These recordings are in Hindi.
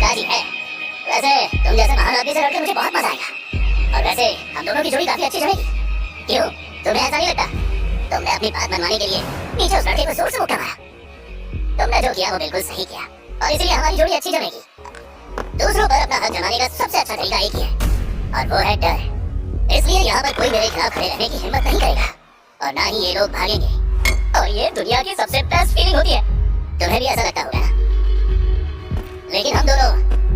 राजी है। वैसे तुम जैसे महान आदमी से लड़के मुझे बहुत मजा आएगा। और वैसे हम दोनों की जोड़ी काफी अच्छी चलेगी। क्यों, तुम्हें ऐसा नहीं लगता? तुमने अपनी बात मनवाने के लिए नीचे उस लड़के को जोर से मुक्का मारा। तुमने जो किया वो बिल्कुल सही किया और इसलिए हमारी जोड़ी अच्छी चलेगी। दूसरों पर अपना हक जमाने का सबसे अच्छा तरीका एक ही है और वो है डर। इसलिए यहाँ पर कोई मेरे खिलाफ खड़े रहने की हिम्मत नहीं करेगा और ना ही ये लोग भागेंगे। और ये दुनिया की सबसे बेस्ट फीलिंग होती है। तुम्हें भी ऐसा लगता होगा ना? लेकिन हम दोनों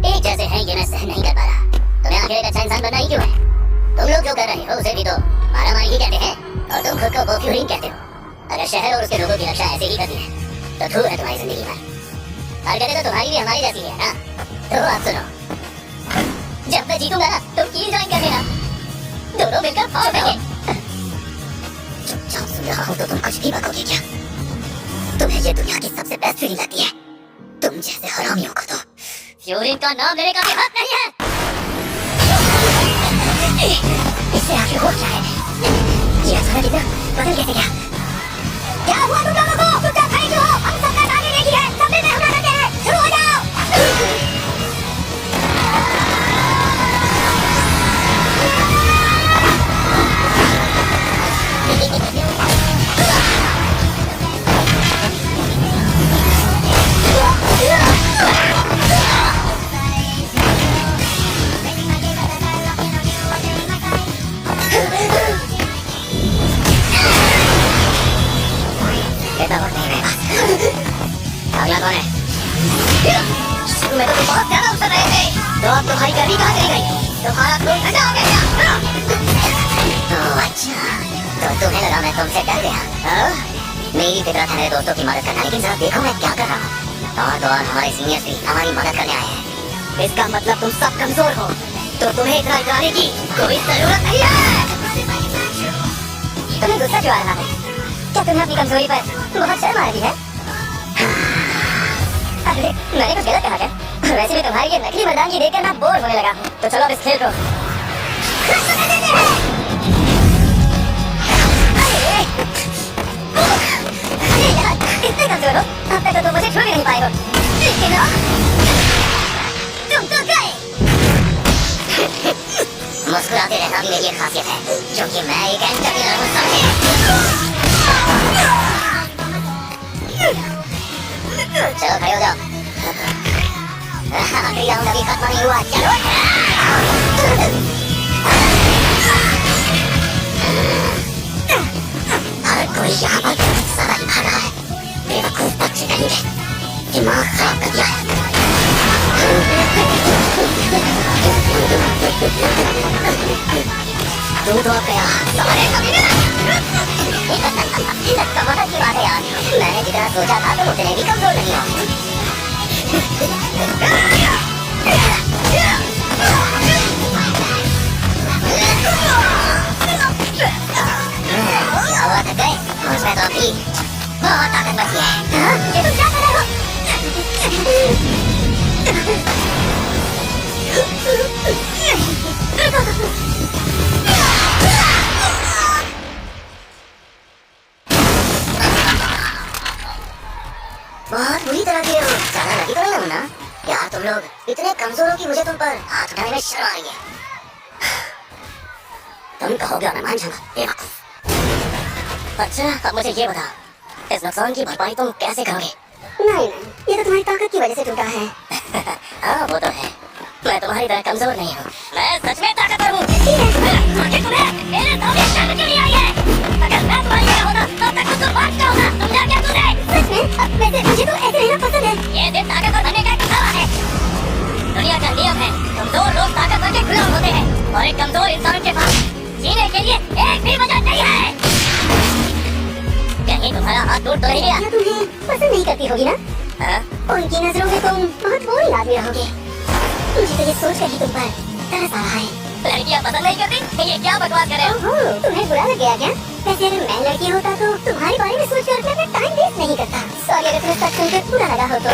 एक जैसे हैं ये मैं सहन नहीं कर पा रहा। तुम्हें आखिर एक अच्छा इंसान बनना ही क्यों है? तुम लोग जो कर रहे हो उसे भी तो मारामारी ही कहते हैं और तुम खुद को बॉक्यूरिंग कहते हो। अगर शहर और उसके लोगों की रक्षा ऐसे ही करती है तो धूल है तुम्हारी जिंदगी में। हरकतें तो तुम्हारी भी हमारी जैसी है ना। तो आप सुनो, जब मैं जीतूंगा ना तुम की ज्वाइन कर लेना, दोनों मिलकर फौज में। चुपचाप सुन रहा हूँ तो तुम कुछ भी बकोगे क्या? तुम्हें ये दुनिया की सबसे बेस्ट फीलिंग लगती है? तुम जैसे हरामियों को तो फ्यूरिन का नाम लेने का भी हक नहीं है। इससे आखिर हो क्या है? ये अचानक इतना बदल कैसे गया? क्या हुआ तुम लोगों को? चुपचाप खड़े क्यों हो? हम सबका आगे देखी है, सब में हमला करते हैं। शुरू हो जाओ। अगला कौन है? शुरू में तो तुम बहुत ज्यादा उछल रहे थे, तो अब तुम्हारी गर्मी कहाँ चली गई? तुम्हारा खून ठंडा हो गया क्या? ओह अच्छा, तो तुम्हें लगा मैं तुमसे डर गया। मेरी फितरत है मेरे दोस्तों की मदद करना, लेकिन जरा देखो मैं क्या कर रहा हूँ। और हमारे सीनियर्स भी हमारी मदद करने आए हैं। इसका मतलब तुम सब कमजोर हो, तो तुम्हें इतना डराने की कोई जरूरत नहीं है। तुम्हें गुस्सा क्यों आ रहा है? क्या तुम्हें अपनी कमजोरी पर बहुत शर्म आ रही है? अरे मैंने कुछ गलत कहा क्या? वैसे भी तुम्हारी ये नकली मर्दानगी देखकर मैं बोर होने लगा हूँ, तो चलो अब इस खेल को इतने कमजोर हो, अब तक तो तुम मुझे छू भी नहीं पाए हो। लेकिन तुम तो गए। मुस्कुराते रहना भी मेरी एक खासियत है, क्योंकि मैं एक एंटरटेनर हूँ, समझे? चलो खड़े हो जाओ। आखिरी राउंड अभी खत्म नहीं हुआ। चलो हर कोई यहाँ पर सदा ही भाग रहा है। बेवकूफ बच्चे नहीं है, दिमाग खराब कर दिया है। तू तो अब गया सारे कमाल की बात है यार। मैंने जितना सोचा था तुम उतने भी कमजोर नहीं हो। क्या थक गए? मुझमें तो अभी बहुत ताकत बची है। ये तुम क्या कर रहे हो? बहुत बुरी तरह गिरे हो, ज्यादा लगी तो नहीं हो ना? यार तुम लोग इतने कमजोर हो कि मुझे तुम पर हाथ उठाने में शर्म आ रही है। तुम कहोगे और मैं मान जाऊंगा, बेवकूफ। अच्छा अब मुझे ये बताओ, इस नुकसान की भरपाई तुम कैसे करोगे? नहीं, ये तो तुम्हारी ताकत की वजह से टूटा है। हाँ वो तो है, मैं तुम्हारी तरह कमजोर नहीं हूँ, मैं सच में ताकतवर हूँ। आखिर तुम्हें मेरे सामने शर्म क्यों नहीं आई है? अगर मैं तुम्हारी जगह होता तब तक तुम बात क्या होता? समझा क्या तूने? सच में? वैसे मुझे तो ऐसे रहना पसंद है। ये दिन ताकतवर बनने का दिखावा है। दुनिया का नियम है, कमजोर लोग ताकतवर के गुलाम होते हैं और एक कमजोर इंसान के पास जीने के लिए एक भी वजह नहीं है। कहीं तुम्हारा हाथ टूट तो नहीं गया? तुम्हें पसंद नहीं करती होगी ना? उनकी नजरों में तुम बहुत बोरिंग आदमी रहोगे। मुझे तो ये सोच कर ही तुम पर तरस आ रहा है। लड़कियां पसंद नहीं करती? ये क्या बकवास कर रहे हो? तुम्हें बुरा लग गया क्या? वैसे अगर मैं लड़की होता तो तुम्हारे बारे में सोचकर मैं अपना टाइम वेस्ट नहीं करता। सॉरी अगर तुम्हें सच सुनकर बुरा लगा हो तो।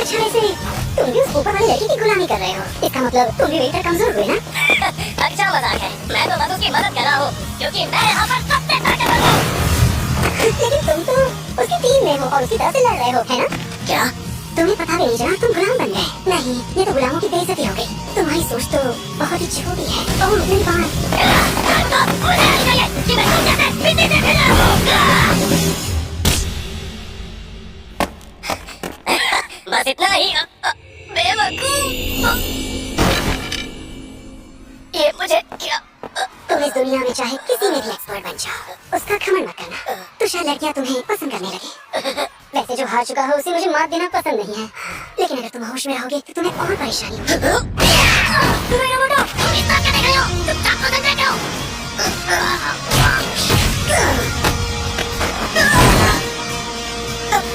अच्छा वैसे तुम भी उस ऊपर वाली लड़की की गुलामी कर रहे हो, इसका मतलब तुम भी मेरी तरह कमजोर हुए ना? अच्छा मजाक है, मैं तो बस उसकी मदद कर रहा हूँ क्योंकि मैं यहाँ पर सबसे ताकतवर हूँ। लेकिन तुम तो उसकी टीम में हो और उसकी तरफ से लड़ रहे हो, है ना? क्या तुम्हें पता भी नहीं चला तुम गुलाम बन गए। नहीं, ये तो गुलामों की बेइज्जती हो गई। तुम्हारी सोच तो बहुत ही छोटी है। ओह मेरी बात। बस इतना ही। बेवकूफ। ये मुझे क्या? तुम इस दुनिया में चाहे किसी में भी एक्सपर्ट बन जाओ, उसका घमंड मत करना, तो शायद लड़कियां तुम्हें पसंद करने लगे। वैसे जो हार चुका हो उसे मुझे मात देना पसंद नहीं है, लेकिन अगर तुम होश में रहोगे तो तुम्हें और परेशानी होगी।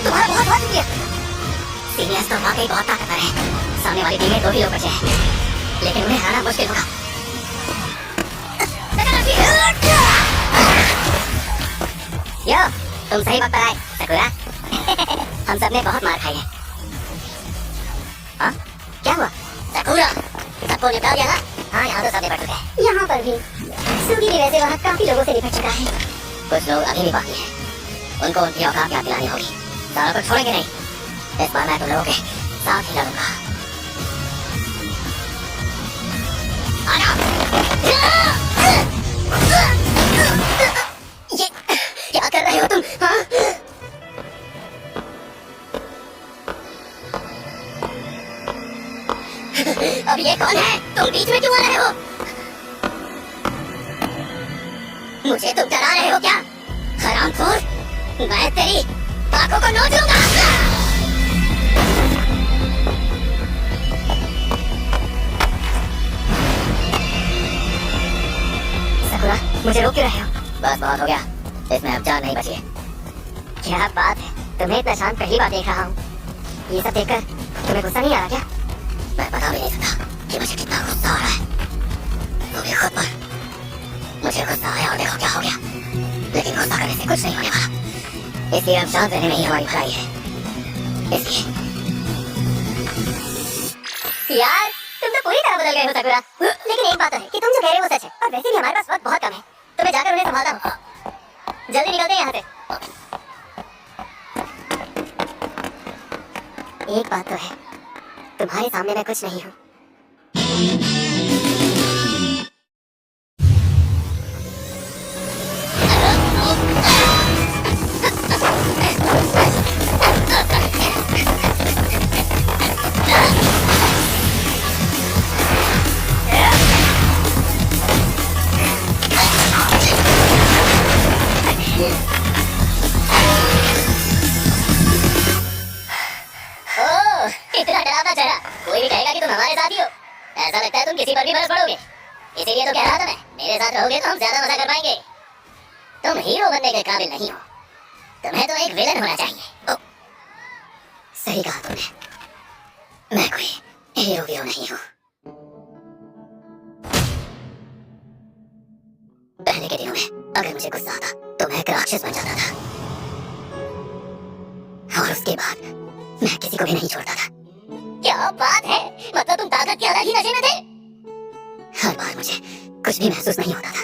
तुम्हारा बहुत बहुत शुक्रिया। सीनियर्स तो वाकई बहुत ताकतवर है। सामने वाली टीम में 2 ही लोग बचे हैं, लेकिन उन्हें हराना मुश्किल होगा। यो, तुम सही वक्त पर आए, सकुरा। हम सब ने बहुत मार खाई है। हाँ? क्या हुआ? सकुरा, सबको निपटा दिया ना? हाँ, यहाँ तो सब निपट चुके हैं। यहाँ पर भी। सुगी भी वैसे वहाँ काफी लोगों से निपट चुका है। कुछ लोग अभी भी बाकी हैं। उनको उनकी औकात याद दिलानी होगी। सारों को छोड़ेंगे नहीं। इस बार मैं तुम लोगों के साथ ही लड़ूंगा। ये क्या कर रहे हो तुम? हाँ? अब ये कौन है? तुम बीच में क्यों आ रहे हो? मुझे तुम डरा रहे हो क्या? हरामखोर! मैं तेरी आंखों को नोच लूंगा। सकुरा, मुझे रोक क्यों रहे हो? बस बहुत हो गया। इसमें अब जान नहीं बची है। क्या बात है? तुम्हें इतना शांत पहली बार देख रहा हूँ। ये सब देखकर तुम्हें गुस्सा नहीं आ रहा क्या? मैं बता भी नहीं सकता कि मुझे कितना गुस्सा आ रहा है। वो भी खुद पर। मुझे गुस्सा आया और देखो क्या हो गया। लेकिन गुस्सा करने से कुछ नहीं होने वाला। इसलिए अब शांत रहने में ही हमारी भलाई है। इसलिए यार, तुम तो पूरी तरह बदल गए हो सकुरा। लेकिन एक बात तो है कि तुम जो कह रहे हो वो सच है, और वैसे भी हमारे पास वक्त बहुत कम है। तो मैं जाकर उन्हें संभालता हूँ। जल्दी निकलते हैं यहाँ से। एक बात तो है, तुम्हारे सामने मैं कुछ नहीं हूँ। इतना डरावना चेहरा, कोई भी कहेगा कि तुम हमारे साथ ही हो। ऐसा लगता है तुम किसी पर भी बरस पड़ोगे। इसीलिए तो कह रहा था मैं, मेरे साथ रहोगे तो हम ज्यादा मजा कर पाएंगे। तुम हीरो बनने के काबिल नहीं हो, तुम्हें तो एक विलन होना चाहिए। ओ, सही कहा तुमने, मैं कोई हीरो नहीं हूँ। पहले के दिनों में अगर मुझे गुस्सा आता तो मैं एक राक्षस बन जाता था, और उसके बाद मैं किसी को भी नहीं छोड़ता था। क्या बात है? मतलब तुम ताकत के अलग ही नशे में थे? हर बार मुझे कुछ भी महसूस नहीं होता था।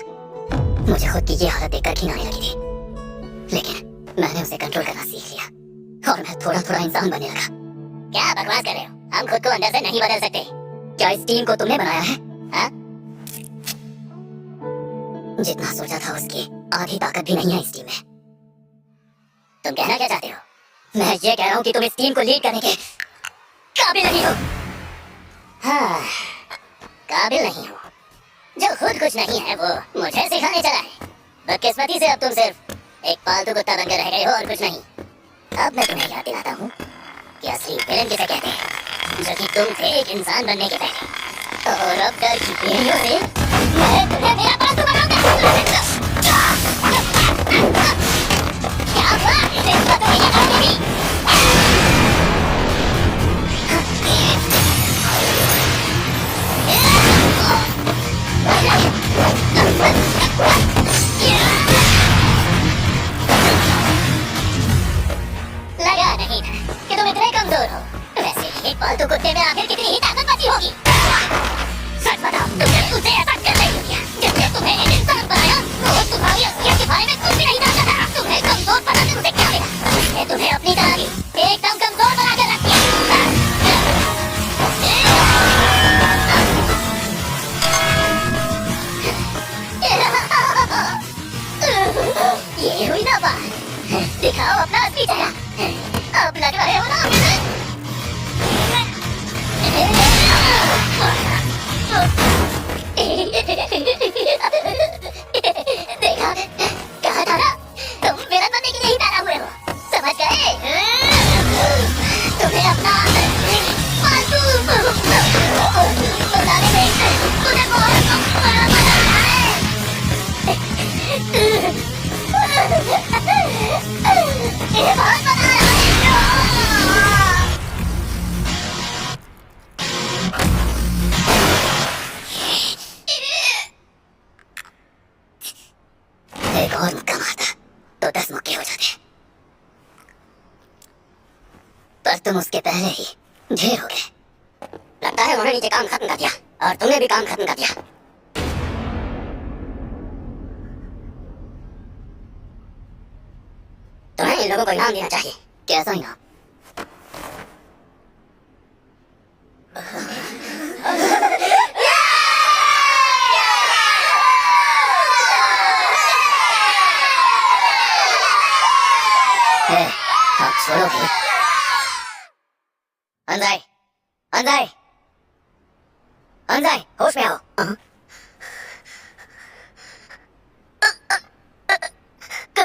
मुझे खुद की ये हालत देखकर घिन आने लगी थी, लेकिन मैंने उसे कंट्रोल करना सीख लिया और मैं थोड़ा थोड़ा इंसान बनने लगा। क्या बकवास कर रहे हो? हम खुद को अंदर से नहीं बदल सकते। क्या इस टीम को तुमने बनाया है? हा? जितना सोचा था उसकी आधी ताकत भी नहीं है इस टीम में। तुम कहना क्या चाहते हो? मैं ये कह रहा हूँ कि तुम इस टीम को लीड करने के काबिल नहीं हो। हाँ, काबिल नहीं हो। जो खुद कुछ नहीं है वो मुझे सिखाने चला है। बदकिस्मती से अब तुम सिर्फ एक पालतू कुत्ता बनकर रह गए हो और कुछ नहीं। अब मैं तुम्हें याद दिलाता हूँ कि असली विलन किसे कहते हैं, जो कि तुम थे एक इंसान बनने के पहले। और अब डर की बेड़ियों से मैं तुम्हें मेरा पालतू बनाऊंगा। क्या हुआ? देखो तुम्हें ये करनी थी। लगा नहीं था कि तुम इतने कमजोर हो। वैसे भी एक पालतू कुत्ते में आखिर कितनी ही ताकत बची होगी। सच बताओ, तुमने उसे ऐसा कर नहीं किया जिसने तुम्हें एक इंसान बनाया। एक और मुक्का मारता तो 10 मुक्के हो जाते, पर तुम उसके पहले ही ढेर हो गए। लगता है उन्होंने नीचे काम खत्म कर दिया और तुमने भी काम खत्म कर दिया। तुम्हें इन लोगों को इनाम देना चाहिए। कैसा इनाम? आप छोड़ो भी। अंजाई, अंजाई, अंजाई, होश में आओ।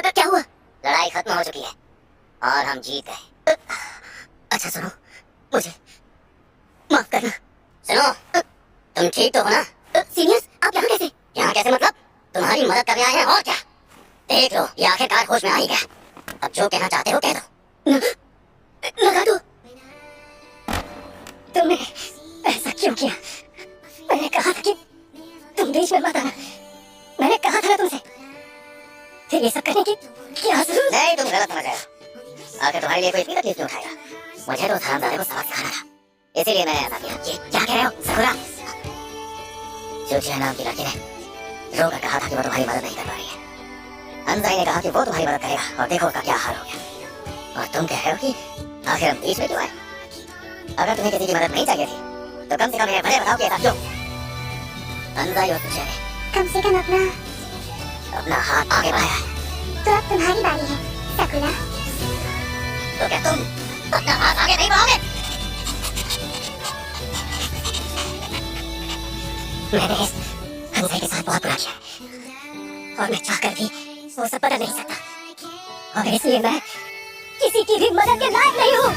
क्या हुआ? लड़ाई खत्म हो चुकी है और हम जीत गए। अच्छा सुनो, मुझे माफ करना। सुनो, तुम ठीक तो हो ना? सीनियर्स, आप यहाँ कैसे? यहाँ कैसे मतलब? तुम्हारी मदद करने आए हैं और क्या। देख लो, ये आखिरकार होश में आ ही गया। अब जो कहना चाहते हो कह दो। लगा दो। तुमने ऐसा क्यों किया? मैंने कहा था कि तुम बीच में मत आना। मैंने कहा था ना तुमसे। फिर ये सब करने की क्या जरूरत? नहीं, तुम गलत समझ रहे हो। आखिर तुम्हारे लिए कोई इतनी तकलीफ क्यों उठाएगा? मुझे तो उस हरामजादे को सबक सिखाना था, इसीलिए मैंने ऐसा किया। ये क्या कह रहे हो सकुरा? सूचिया नाम की लड़की ने रोकर कहा था कि वो तुम्हारी मदद नहीं कर पा रही है। अंजाई ने कहा कि वो तुम्हारी मदद करेगा और देखो उसका क्या हाल हो गया। और तुम कह रहे हो कि आखिर हम बीच में क्यों आए? अगर तुम्हें किसी की मदद नहीं चाहिए थी तो कम से कम ये भले बताओ कि ऐसा क्यों? अंजाई और सूचिया ने कम से कम अपना हाथ आगे बढ़ाया। तो अब तुम्हारी बारी है सकुरा। तो क्या तुम अपना हाथ आगे नहीं बढ़ाओगे? मैंने इस अंजाई के साथ बहुत बुरा किया है और मैं चाहकर भी वो सब बदल नहीं सकता, और इसलिए मैं किसी की भी मदद के लायक नहीं हूँ।